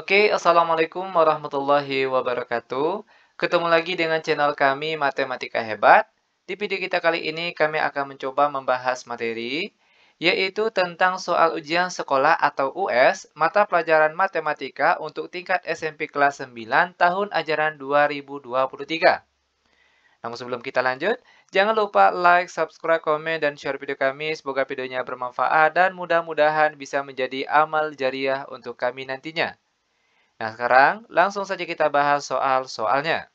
Oke, Assalamualaikum warahmatullahi wabarakatuh. Ketemu lagi dengan channel kami Matematika Hebat. Di video kita kali ini kami akan mencoba membahas materi, yaitu tentang soal ujian sekolah atau US, mata pelajaran matematika untuk tingkat SMP kelas 9 tahun ajaran 2023. Namun sebelum kita lanjut, jangan lupa like, subscribe, komen, dan share video kami. Semoga videonya bermanfaat dan mudah-mudahan bisa menjadi amal jariah untuk kami nantinya. Nah, sekarang langsung saja kita bahas soal-soalnya.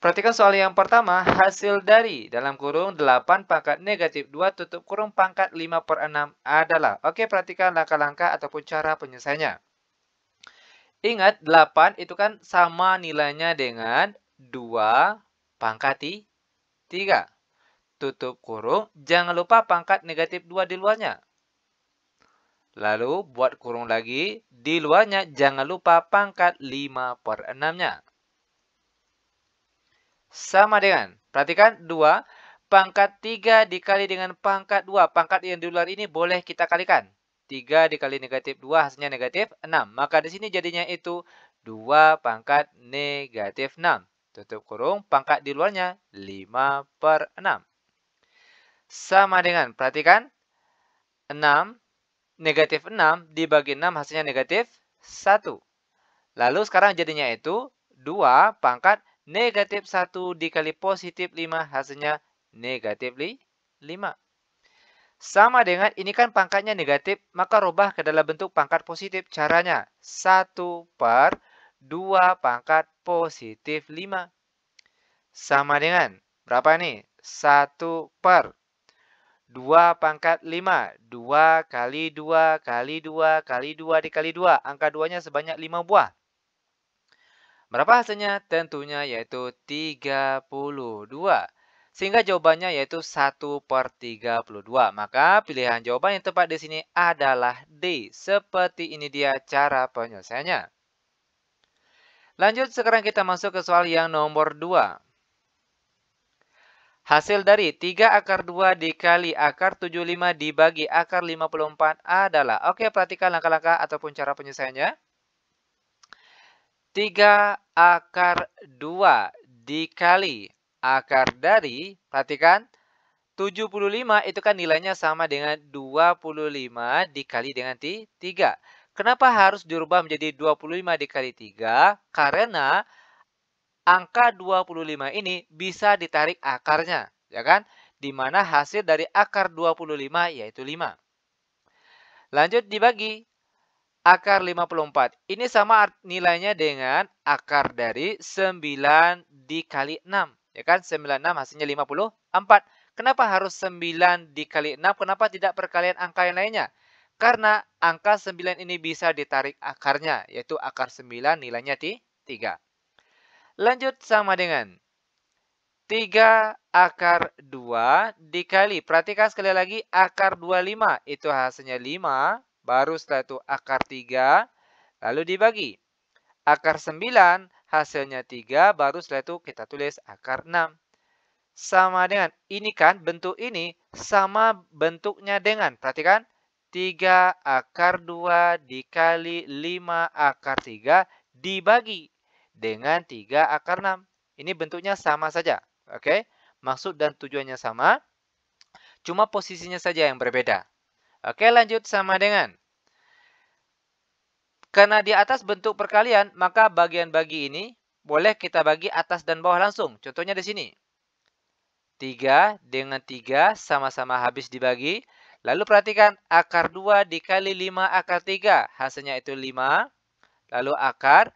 Perhatikan soal yang pertama, hasil dari dalam kurung 8 pangkat negatif 2 tutup kurung pangkat 5/6 adalah. Oke, perhatikan langkah-langkah ataupun cara penyelesaiannya. Ingat, 8 itu kan sama nilainya dengan 2 pangkat 3. Tutup kurung, jangan lupa pangkat negatif 2 di luarnya. Lalu buat kurung lagi, di luarnya jangan lupa pangkat 5/6-nya. Sama dengan, perhatikan 2, pangkat 3 dikali dengan pangkat 2. Pangkat yang di luar ini boleh kita kalikan. 3 dikali negatif 2 hasilnya negatif 6. Maka di sini jadinya itu 2 pangkat negatif 6. Tutup kurung, pangkat di luarnya 5/6. Sama dengan, perhatikan, 6 negatif 6 dibagi 6 hasilnya negatif 1. Lalu sekarang jadinya itu 2 pangkat negatif 1 dikali positif 5 hasilnya negatif 5. Sama dengan ini kan pangkatnya negatif, maka rubah ke dalam bentuk pangkat positif. Caranya 1/2 pangkat positif 5. Sama dengan berapa nih? 1/2 pangkat 5. 2 kali 2 kali 2 kali 2 dikali 2. Angka 2-nya sebanyak 5 buah. Berapa hasilnya? Tentunya yaitu 32. Sehingga jawabannya yaitu 1/32. Maka pilihan jawaban yang tepat di sini adalah D. Seperti ini dia cara penyelesaiannya. Lanjut, sekarang kita masuk ke soal yang nomor 2. Hasil dari 3 akar 2 dikali akar 75 dibagi akar 54 adalah. Oke, perhatikan langkah-langkah ataupun cara penyelesaiannya. 3 akar 2 dikali akar dari, perhatikan, 75 itu kan nilainya sama dengan 25 dikali dengan 3. Kenapa harus dirubah menjadi 25 dikali 3? Karena angka 25 ini bisa ditarik akarnya, ya kan? Di mana hasil dari akar 25 yaitu 5. Lanjut dibagi. Akar 54. Ini sama nilainya dengan akar dari 9 dikali 6. Ya kan? 96 hasilnya 54. Kenapa harus 9 dikali 6? Kenapa tidak perkalian angka yang lainnya? Karena angka 9 ini bisa ditarik akarnya. Yaitu akar 9 nilainya 3. Lanjut sama dengan 3 akar 2 dikali. Perhatikan sekali lagi akar 25. Itu hasilnya 5. Baru setelah itu akar 3, lalu dibagi. Akar 9, hasilnya 3, baru setelah itu kita tulis akar 6. Sama dengan, ini kan bentuk ini sama bentuknya dengan, perhatikan, 3 akar 2 dikali 5 akar 3 dibagi dengan 3 akar 6. Ini bentuknya sama saja, oke? Maksud dan tujuannya sama, cuma posisinya saja yang berbeda. Oke, lanjut sama dengan. Karena di atas bentuk perkalian, maka bagian bagi ini boleh kita bagi atas dan bawah langsung. Contohnya di sini. 3 dengan 3 sama-sama habis dibagi. Lalu perhatikan akar 2 dikali 5 akar 3. Hasilnya itu 5. Lalu akar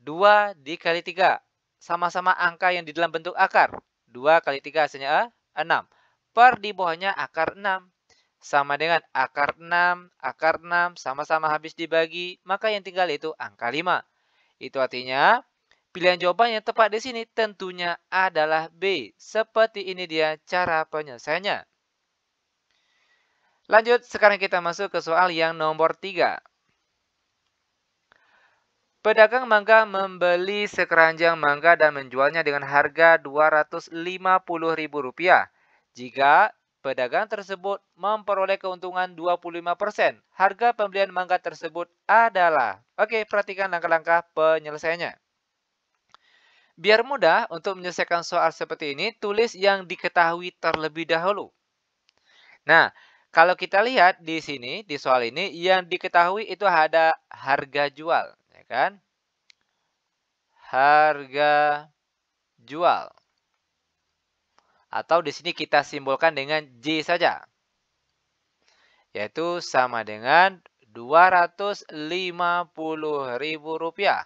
2 dikali 3. Sama-sama angka yang di dalam bentuk akar. 2 kali 3 hasilnya 6. Per di bawahnya akar 6. Sama dengan akar 6 sama-sama habis dibagi, maka yang tinggal itu angka 5. Itu artinya pilihan jawaban yang tepat di sini tentunya adalah B. Seperti ini dia cara penyelesaiannya. Lanjut, sekarang kita masuk ke soal yang nomor 3. Pedagang mangga membeli sekeranjang mangga dan menjualnya dengan harga Rp250.000. Jika pedagang tersebut memperoleh keuntungan 25%. Harga pembelian mangga tersebut adalah. Oke, perhatikan langkah-langkah penyelesaiannya. Biar mudah untuk menyelesaikan soal seperti ini, tulis yang diketahui terlebih dahulu. Nah, kalau kita lihat di sini, di soal ini, yang diketahui itu ada harga jual, ya kan? Harga jual. Atau di sini kita simbolkan dengan J saja. Yaitu sama dengan Rp250.000.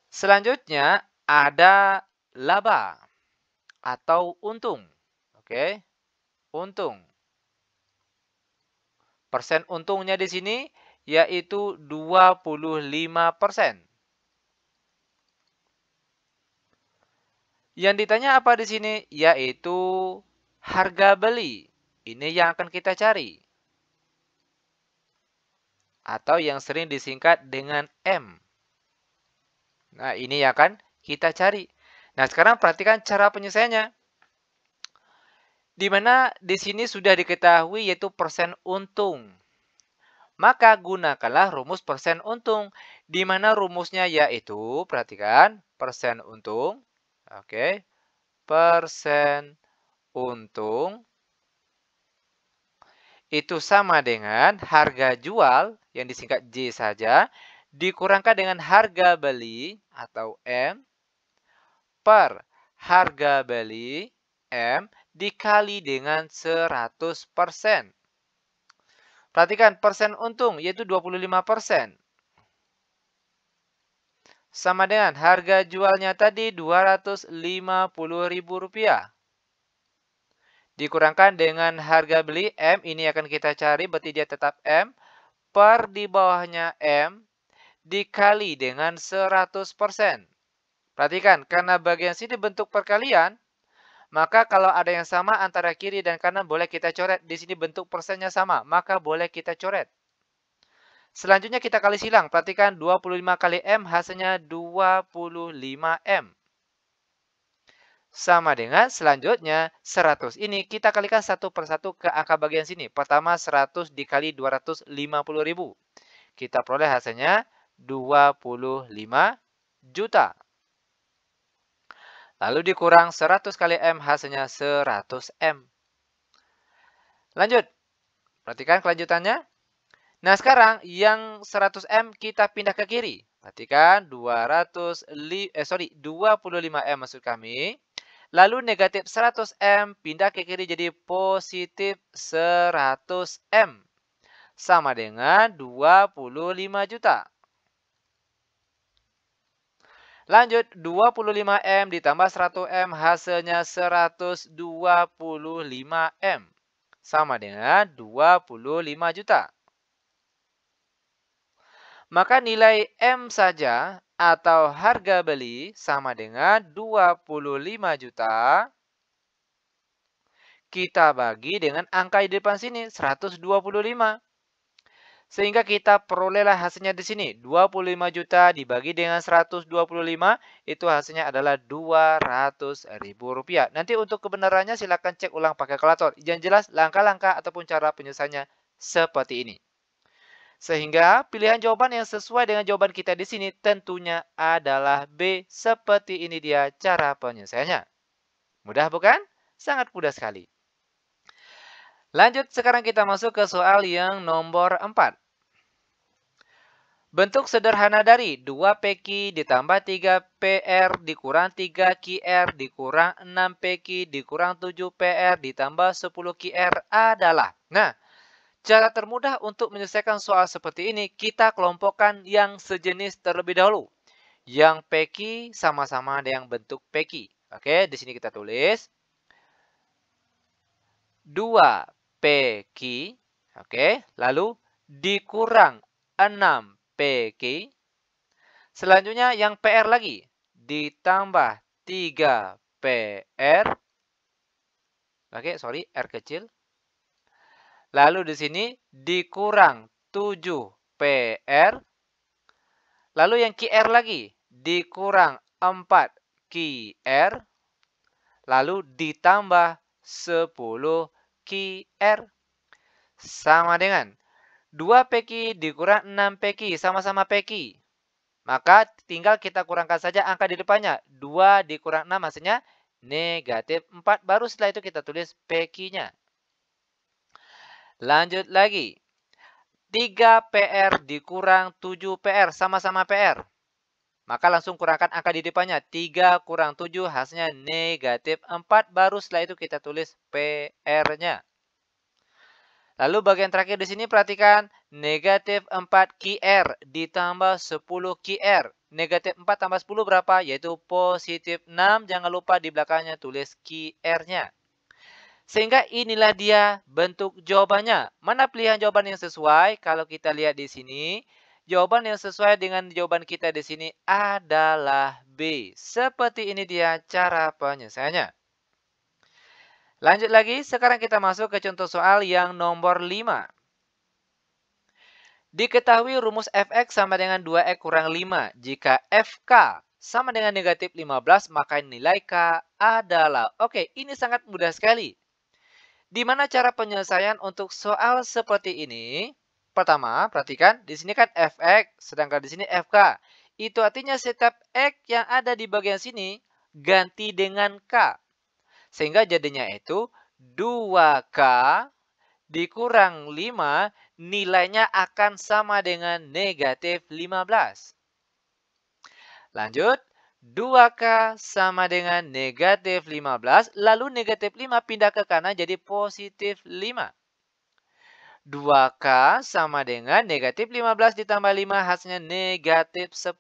Selanjutnya ada laba atau untung. Oke, untung. Persen untungnya di sini yaitu 25%. Yang ditanya apa di sini? Yaitu harga beli. Ini yang akan kita cari. Atau yang sering disingkat dengan M. Nah, ini yang akan kita cari. Nah, sekarang perhatikan cara penyelesaiannya. Di mana di sini sudah diketahui yaitu persen untung. Maka gunakanlah rumus persen untung. Di mana rumusnya yaitu, perhatikan, persen untung. Oke, persen untung itu sama dengan harga jual yang disingkat J saja dikurangkan dengan harga beli atau M per harga beli M dikali dengan 100%. Perhatikan persen untung yaitu 25%. Sama dengan harga jualnya tadi Rp250.000. Dikurangkan dengan harga beli M, ini akan kita cari, berarti dia tetap M, per di bawahnya M, dikali dengan 100%. Perhatikan, karena bagian sini bentuk perkalian, maka kalau ada yang sama antara kiri dan kanan boleh kita coret. Di sini bentuk persennya sama, maka boleh kita coret. Selanjutnya kita kali silang. Perhatikan 25 kali M hasilnya 25M. Sama dengan selanjutnya 100 ini kita kalikan satu per satu ke angka bagian sini. Pertama 100 dikali 250.000. Kita peroleh hasilnya 25 juta. Lalu dikurang 100 kali M hasilnya 100M. Lanjut. Perhatikan kelanjutannya. Nah sekarang yang 100M kita pindah ke kiri. Perhatikan 25M maksud kami. Lalu negatif 100M pindah ke kiri jadi positif 100M. Sama dengan 25 juta. Lanjut, 25M ditambah 100M hasilnya 125M. Sama dengan 25 juta. Maka nilai M saja atau harga beli sama dengan 25 juta. Kita bagi dengan angka di depan sini 125. Sehingga kita perolehlah hasilnya di sini 25 juta dibagi dengan 125 itu hasilnya adalah Rp200.000. Nanti untuk kebenarannya silakan cek ulang pakai kalkulator. Yang jelas langkah-langkah ataupun cara penyelesaiannya seperti ini. Sehingga pilihan jawaban yang sesuai dengan jawaban kita di sini tentunya adalah B. Seperti ini dia cara penyelesaiannya. Mudah bukan? Sangat mudah sekali. Lanjut, sekarang kita masuk ke soal yang nomor 4. Bentuk sederhana dari 2PQ ditambah 3PR dikurang 3QR dikurang 6PQ dikurang 7PR ditambah 10QR adalah. Nah, cara termudah untuk menyelesaikan soal seperti ini, kita kelompokkan yang sejenis terlebih dahulu. Yang PQ sama-sama dengan bentuk PQ. Oke, di sini kita tulis 2PQ. Oke, lalu dikurang 6PQ. Selanjutnya yang PR lagi. Ditambah 3PR. Oke, sorry, R kecil. Lalu di sini dikurang 7PR. Lalu yang QR lagi. Dikurang 4QR. Lalu ditambah 10 QR. Sama dengan 2 PQ dikurang 6 PQ, sama-sama PQ. Maka tinggal kita kurangkan saja angka di depannya. 2 dikurang 6 hasilnya negatif 4. Baru setelah itu kita tulis PQ-nya. Lanjut lagi. 3 PR dikurang 7 PR, sama-sama PR. Maka langsung kurangkan angka di depannya. 3 kurang 7 hasilnya negatif 4. Baru setelah itu kita tulis PR-nya. Lalu bagian terakhir di sini perhatikan. Negatif 4 QR ditambah 10 QR. Negatif 4 tambah 10 berapa? Yaitu positif 6. Jangan lupa di belakangnya tulis QR-nya. Sehingga inilah dia bentuk jawabannya. Mana pilihan jawaban yang sesuai? Kalau kita lihat di sini, jawaban yang sesuai dengan jawaban kita di sini adalah B. Seperti ini dia cara penyelesaiannya. Lanjut lagi, sekarang kita masuk ke contoh soal yang nomor 5. Diketahui rumus fx sama dengan 2x kurang 5. Jika fk sama dengan negatif 15, maka nilai k adalah... Oke, ini sangat mudah sekali. Di mana cara penyelesaian untuk soal seperti ini? Pertama, perhatikan di sini kan fx, sedangkan di sini fk. Itu artinya setiap x yang ada di bagian sini ganti dengan k. Sehingga jadinya itu 2k dikurang 5 nilainya akan sama dengan negatif 15. Lanjut. 2K sama dengan negatif 15. Lalu negatif 5 pindah ke kanan jadi positif 5. 2K sama dengan negatif 15 ditambah 5 hasilnya negatif 10.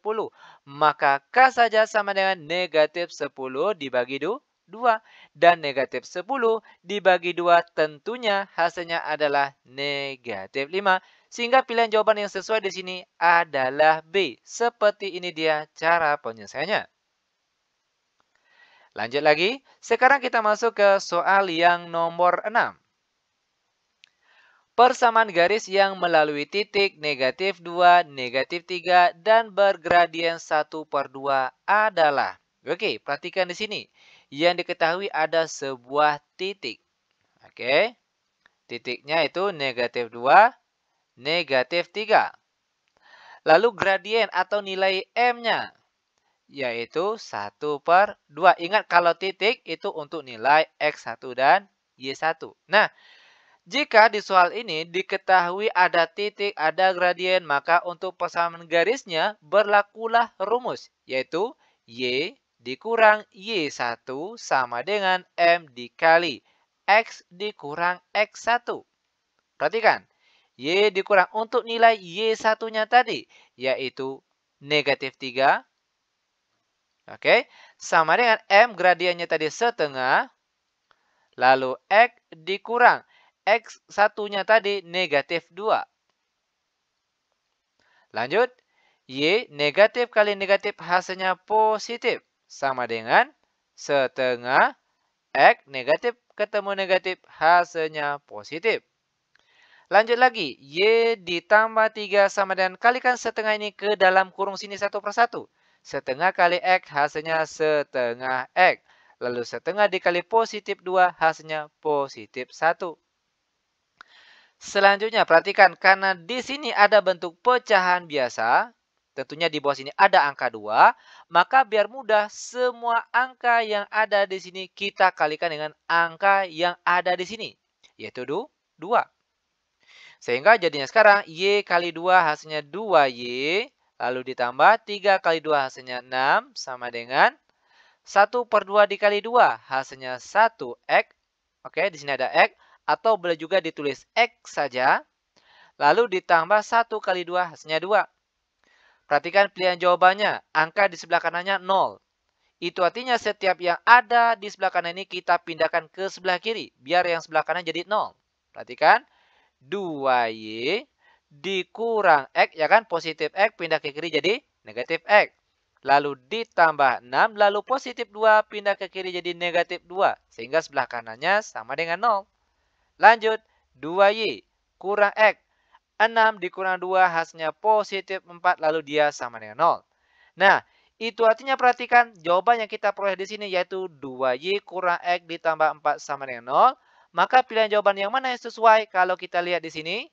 Maka K saja sama dengan negatif 10 dibagi 2. Dan negatif 10 dibagi 2 tentunya hasilnya adalah negatif 5. Sehingga pilihan jawaban yang sesuai di sini adalah B. Seperti ini dia cara penyelesaiannya. Lanjut lagi, sekarang kita masuk ke soal yang nomor 6. Persamaan garis yang melalui titik negatif 2, negatif 3, dan bergradien 1/2 adalah. Oke, perhatikan di sini. Yang diketahui ada sebuah titik. Oke, titiknya itu negatif 2, negatif 3. Lalu gradien atau nilai M-nya. Yaitu 1/2. Ingat kalau titik itu untuk nilai X1 dan Y1. Nah, jika di soal ini diketahui ada titik, ada gradien, maka untuk persamaan garisnya berlakulah rumus. Yaitu Y dikurang Y1 sama dengan M dikali X dikurang X1. Perhatikan, Y dikurang untuk nilai Y1-nya tadi, yaitu negatif 3. Oke, sama dengan M gradiennya tadi setengah. Lalu X dikurang X1-nya tadi negatif 2. Lanjut, Y negatif kali negatif hasilnya positif. Sama dengan setengah X negatif ketemu negatif hasilnya positif. Lanjut lagi, Y ditambah 3 sama dengan kalikan setengah ini ke dalam kurung sini 1/1. Setengah kali X hasilnya setengah X. Lalu setengah dikali positif 2 hasilnya positif 1. Selanjutnya perhatikan karena di sini ada bentuk pecahan biasa. Tentunya di bawah sini ada angka 2. Maka biar mudah semua angka yang ada di sini kita kalikan dengan angka yang ada di sini. Yaitu 2. Sehingga jadinya sekarang Y kali 2 hasilnya 2Y. Lalu ditambah 3 kali 2 hasilnya 6 sama dengan 1/2 dikali 2 hasilnya 1X. Oke, di sini ada X. Atau boleh juga ditulis X saja. Lalu ditambah 1 kali 2 hasilnya 2. Perhatikan pilihan jawabannya. Angka di sebelah kanannya 0. Itu artinya setiap yang ada di sebelah kanan ini kita pindahkan ke sebelah kiri. Biar yang sebelah kanan jadi 0. Perhatikan. 2Y dikurang X, ya kan? Positif X pindah ke kiri jadi negatif X. Lalu ditambah 6, lalu positif 2 pindah ke kiri jadi negatif 2. Sehingga sebelah kanannya sama dengan 0. Lanjut, 2Y kurang X. 6 dikurang 2 hasilnya positif 4, lalu dia sama dengan 0. Nah, Itu artinya perhatikan jawaban yang kita peroleh di sini yaitu 2Y kurang X ditambah 4 sama dengan 0. Maka pilihan jawaban yang mana yang sesuai? Kalau kita lihat di sini,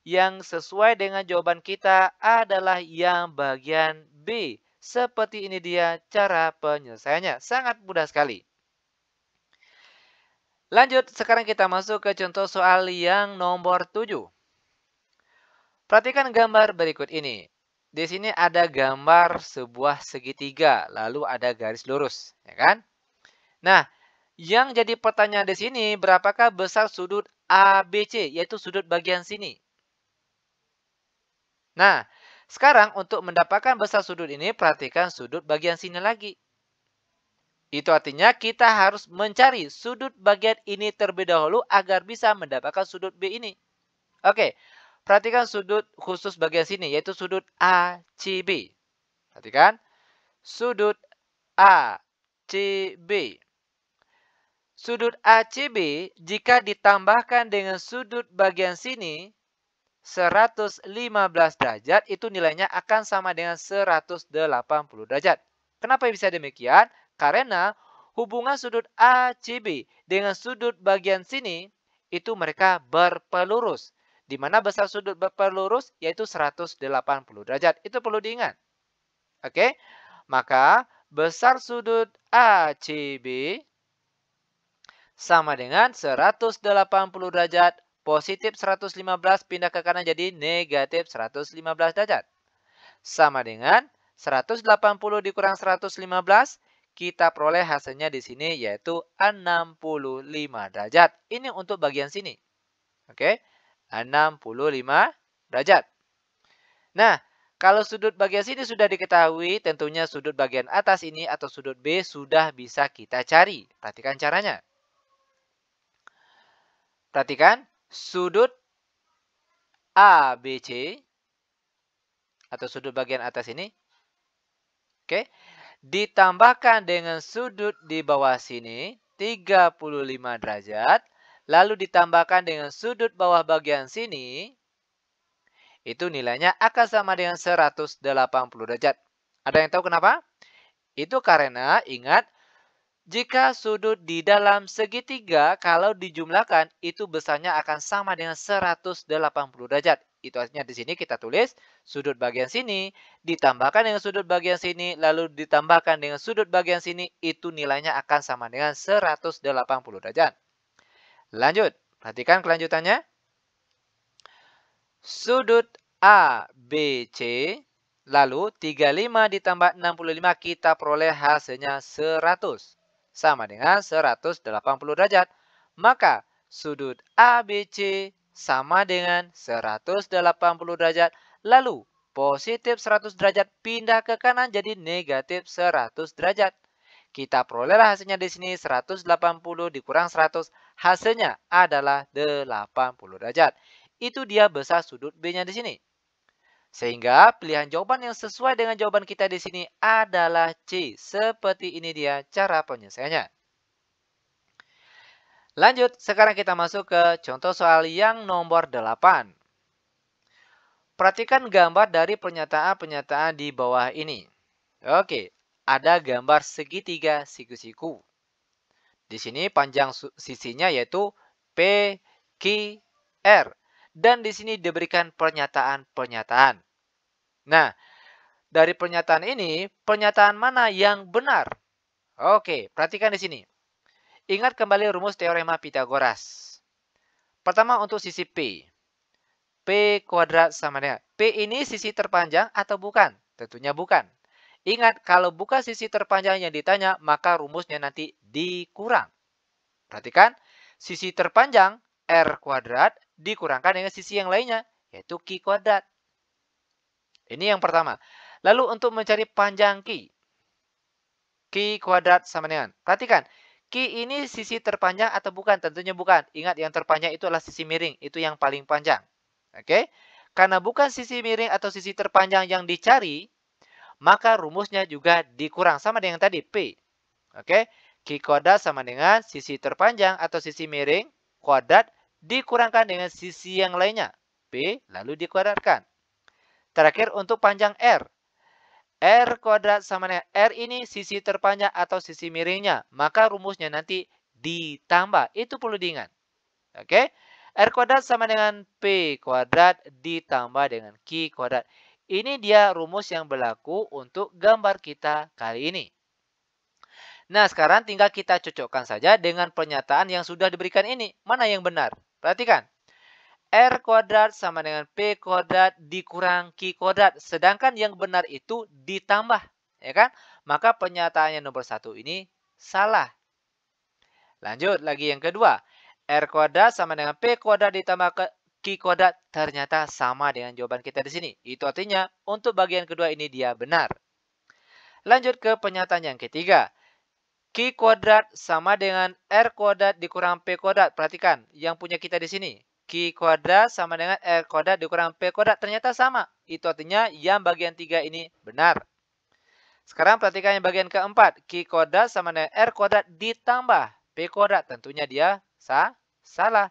yang sesuai dengan jawaban kita adalah yang bagian B. Seperti ini dia cara penyelesaiannya. Sangat mudah sekali. Lanjut, sekarang kita masuk ke contoh soal yang nomor 7. Perhatikan gambar berikut ini. Di sini ada gambar sebuah segitiga, lalu ada garis lurus, ya kan? Nah, yang jadi pertanyaan di sini, berapakah besar sudut ABC, yaitu sudut bagian sini? Nah, sekarang untuk mendapatkan besar sudut ini, perhatikan sudut bagian sini lagi. Itu artinya kita harus mencari sudut bagian ini terlebih dahulu agar bisa mendapatkan sudut B ini. Oke, perhatikan sudut khusus bagian sini, yaitu sudut ACB. Perhatikan, sudut ACB. Sudut ACB jika ditambahkan dengan sudut bagian sini, 115 derajat itu nilainya akan sama dengan 180 derajat. Kenapa bisa demikian? Karena hubungan sudut ACB dengan sudut bagian sini itu mereka berpelurus. Di mana besar sudut berpelurus yaitu 180 derajat. Itu perlu diingat. Oke? Maka besar sudut ACB sama dengan 180 derajat. Positif 115 pindah ke kanan jadi negatif 115 derajat. Sama dengan 180 dikurang 115, kita peroleh hasilnya di sini yaitu 65 derajat. Ini untuk bagian sini. Oke, 65 derajat. Nah, kalau sudut bagian sini sudah diketahui, tentunya sudut bagian atas ini atau sudut B sudah bisa kita cari. Perhatikan caranya. Perhatikan. Sudut ABC atau sudut bagian atas ini, oke, ditambahkan dengan sudut di bawah sini 35 derajat, lalu ditambahkan dengan sudut bawah bagian sini, itu nilainya akan sama dengan 180 derajat. Ada yang tahu kenapa? Itu karena ingat, jika sudut di dalam segitiga kalau dijumlahkan itu besarnya akan sama dengan 180 derajat. Itu artinya di sini kita tulis sudut bagian sini ditambahkan dengan sudut bagian sini lalu ditambahkan dengan sudut bagian sini itu nilainya akan sama dengan 180 derajat. Lanjut, perhatikan kelanjutannya. Sudut ABC lalu 35 ditambah 65 kita peroleh hasilnya 100. Sama dengan 180 derajat. Maka sudut ABC sama dengan 180 derajat. Lalu positif 100 derajat pindah ke kanan jadi negatif 100 derajat. Kita perolehlah hasilnya di sini 180 dikurang 100. Hasilnya adalah 80 derajat. Itu dia besar sudut B-nya di sini. Sehingga pilihan jawaban yang sesuai dengan jawaban kita di sini adalah C. Seperti ini dia cara penyelesaiannya. Lanjut, sekarang kita masuk ke contoh soal yang nomor 8. Perhatikan gambar dari pernyataan-pernyataan di bawah ini. Oke, ada gambar segitiga siku-siku. Di sini panjang sisinya yaitu PQR. Dan di sini diberikan pernyataan-pernyataan. Nah, dari pernyataan ini, pernyataan mana yang benar? Oke, perhatikan di sini. Ingat kembali rumus teorema Pitagoras. Pertama untuk sisi P. P kuadrat sama dengan. P ini sisi terpanjang atau bukan? Tentunya bukan. Ingat, kalau bukan sisi terpanjang yang ditanya, maka rumusnya nanti dikurang. Perhatikan, sisi terpanjang R kuadrat dikurangkan dengan sisi yang lainnya, yaitu Q kuadrat. Ini yang pertama. Lalu untuk mencari panjang Q. Q kuadrat sama dengan. Perhatikan, Q ini sisi terpanjang atau bukan? Tentunya bukan. Ingat, yang terpanjang itu adalah sisi miring. Itu yang paling panjang. Oke? Karena bukan sisi miring atau sisi terpanjang yang dicari, maka rumusnya juga dikurang. Sama dengan tadi, P. Oke? Q kuadrat sama dengan sisi terpanjang atau sisi miring kuadrat dikurangkan dengan sisi yang lainnya. P lalu dikuadratkan. Terakhir untuk panjang R. R kuadrat sama dengan R ini sisi terpanjang atau sisi miringnya. Maka rumusnya nanti ditambah. Itu perlu diingat. Oke. R kuadrat sama dengan P kuadrat ditambah dengan Q kuadrat. Ini dia rumus yang berlaku untuk gambar kita kali ini. Nah, sekarang tinggal kita cocokkan saja dengan pernyataan yang sudah diberikan ini. Mana yang benar? Perhatikan. R kuadrat sama dengan P kuadrat dikurang Q kuadrat. Sedangkan yang benar itu ditambah. Ya kan? Maka pernyataan yang nomor 1 ini salah. Lanjut lagi yang kedua. R kuadrat sama dengan P kuadrat ditambah Q kuadrat. Ternyata sama dengan jawaban kita di sini. Itu artinya untuk bagian kedua ini dia benar. Lanjut ke pernyataan yang ketiga. Q kuadrat sama dengan R kuadrat dikurang P kuadrat. Perhatikan, yang punya kita di sini. Q kuadrat sama dengan R kuadrat dikurang P kuadrat. Ternyata sama. Itu artinya yang bagian 3 ini benar. Sekarang perhatikan yang bagian keempat. Q kuadrat sama dengan R kuadrat ditambah P kuadrat. Tentunya dia salah.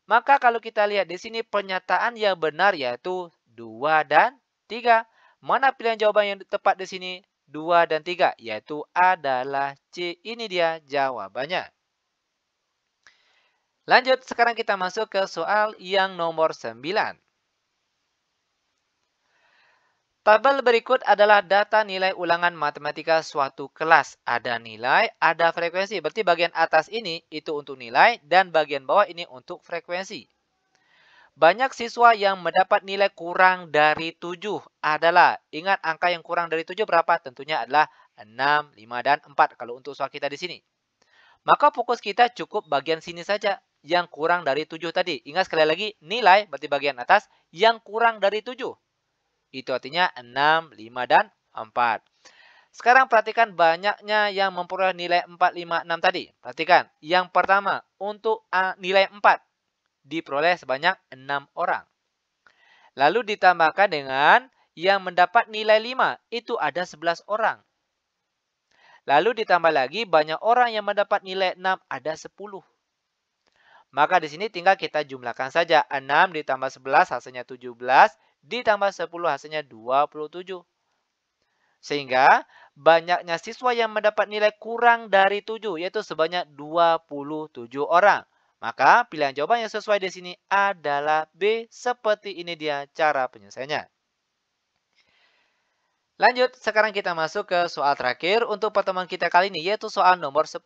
Maka kalau kita lihat di sini pernyataan yang benar yaitu 2 dan 3. Mana pilihan jawaban yang tepat di sini? 2 dan 3, yaitu adalah C. Ini dia jawabannya. Lanjut, sekarang kita masuk ke soal yang nomor 9. Tabel berikut adalah data nilai ulangan matematika suatu kelas. Ada nilai, ada frekuensi. Berarti bagian atas ini itu untuk nilai dan bagian bawah ini untuk frekuensi. Banyak siswa yang mendapat nilai kurang dari 7 adalah, ingat angka yang kurang dari 7 berapa? Tentunya adalah 6, 5, dan 4 kalau untuk soal kita di sini. Maka fokus kita cukup bagian sini saja, yang kurang dari 7 tadi. Ingat sekali lagi, nilai berarti bagian atas yang kurang dari 7. Itu artinya 6, 5, dan 4. Sekarang perhatikan banyaknya yang memperoleh nilai 4, 5, 6 tadi. Perhatikan, yang pertama untuk nilai 4. Diperoleh sebanyak 6 orang. Lalu ditambahkan dengan yang mendapat nilai 5. Itu ada 11 orang. Lalu ditambah lagi banyak orang yang mendapat nilai 6. Ada 10. Maka di sini tinggal kita jumlahkan saja. 6 ditambah 11 hasilnya 17. Ditambah 10 hasilnya 27. Sehingga banyaknya siswa yang mendapat nilai kurang dari 7. Yaitu sebanyak 27 orang. Maka pilihan jawaban yang sesuai di sini adalah B. Seperti ini dia cara penyelesaiannya. Lanjut, sekarang kita masuk ke soal terakhir untuk pertemuan kita kali ini, yaitu soal nomor 10.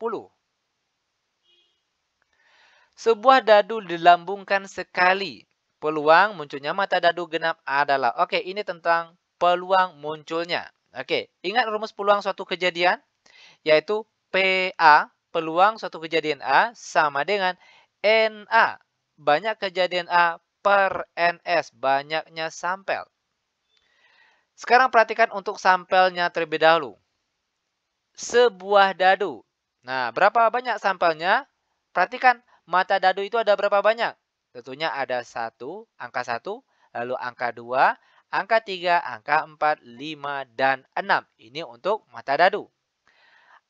Sebuah dadu dilambungkan sekali. Peluang munculnya mata dadu genap adalah. Oke, ini tentang peluang munculnya. Oke, ingat rumus peluang suatu kejadian? Yaitu PA, peluang suatu kejadian A, sama dengan NA, banyak kejadian A per NS, banyaknya sampel. Sekarang perhatikan untuk sampelnya terlebih dahulu. Sebuah dadu. Nah, berapa banyak sampelnya? Perhatikan, mata dadu itu ada berapa banyak? Tentunya ada 1, angka 1, lalu angka 2, angka 3, angka 4, 5, dan 6. Ini untuk mata dadu.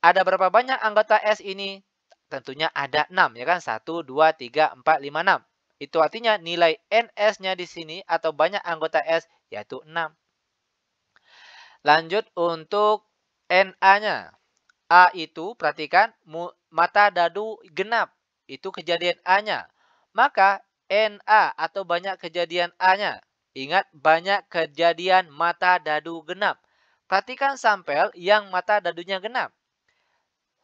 Ada berapa banyak anggota S ini? Tentunya ada 6, ya kan? 1, 2, 3, 4, 5, 6. Itu artinya nilai NS-nya di sini atau banyak anggota S yaitu 6. Lanjut untuk NA-nya. A itu, perhatikan, mata dadu genap. Itu kejadian A-nya. Maka NA atau banyak kejadian A-nya. Ingat, banyak kejadian mata dadu genap. Perhatikan sampel yang mata dadunya genap.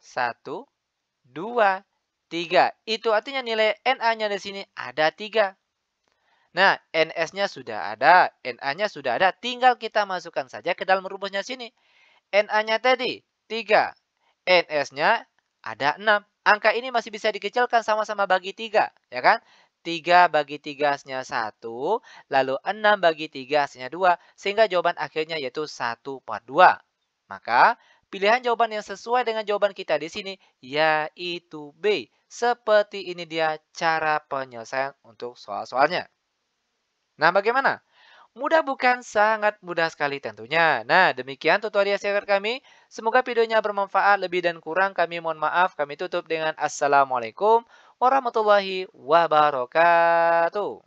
1, 2, 3. Itu artinya nilai NA-nya di sini ada 3. Nah, NS-nya sudah ada, NA-nya sudah ada. Tinggal kita masukkan saja ke dalam rumusnya sini. NA-nya tadi 3. NS-nya ada 6. Angka ini masih bisa dikecilkan sama-sama bagi 3. Ya kan? 3 bagi 3 hasilnya 1. Lalu 6 bagi 3 hasilnya 2. Sehingga jawaban akhirnya yaitu 1/2. Maka pilihan jawaban yang sesuai dengan jawaban kita di sini yaitu B. Seperti ini dia cara penyelesaian untuk soal-soalnya. Nah, bagaimana? Mudah bukan? Sangat mudah sekali tentunya. Nah, demikian tutorial singkat kami. Semoga videonya bermanfaat. Lebih dan kurang kami mohon maaf. Kami tutup dengan Assalamualaikum warahmatullahi wabarakatuh.